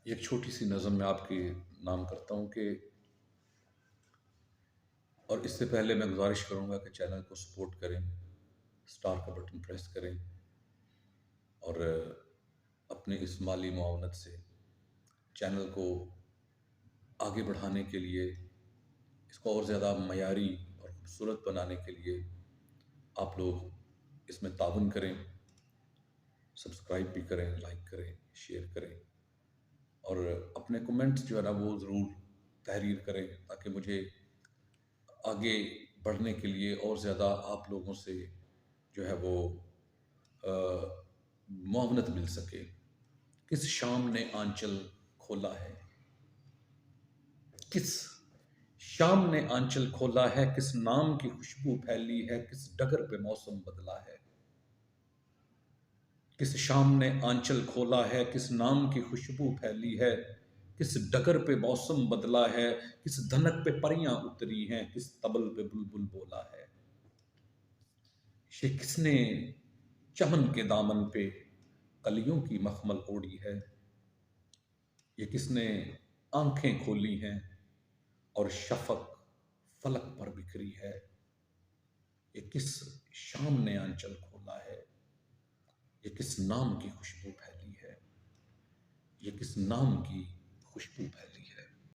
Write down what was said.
ایک چھوٹی سی نظم میں آپ کے نام کرتا ہوں کہ اور اس سے پہلے میں گزارش کروں گا کہ چینل کو سپورٹ کریں، سٹار کا بٹن پریس کریں اور اپنے اس مالی معاونت سے چینل کو آگے بڑھانے کے لیے، اس کو اور زیادہ معیاری اور خوبصورت بنانے کے لیے آپ لوگ اس میں تعاون کریں، سبسکرائب بھی کریں، لائک کریں، شیئر کریں اور اپنے کومنٹس جو ہے نا وہ ضرور تحریر کریں تاکہ مجھے آگے بڑھنے کے لیے اور زیادہ آپ لوگوں سے جو ہے وہ معاونت مل سکے۔ کس شام نے آنچل کھولا ہے، کس شام نے آنچل کھولا ہے، کس نام کی خوشبو پھیلی ہے، کس ڈگر پہ موسم بدلا ہے۔ کس شام نے آنچل کھولا ہے، کس نام کی خوشبو پھیلی ہے، کس ڈگر پہ موسم بدلا ہے، کس دھنک پہ پریاں اتری ہیں، کس طبل پہ بلبل بولا ہے۔ یہ کس نے چمن کے دامن پہ کلیوں کی مخمل اوڑھی ہے، یہ کس نے آنکھیں کھولی ہیں اور شفق فلک پر بکھری ہے۔ یہ کس شام نے آنچل کھولا ہے، یہ کس نام کی خوشبو پھیلی ہے، یہ کس نام کی خوشبو پھیلی ہے۔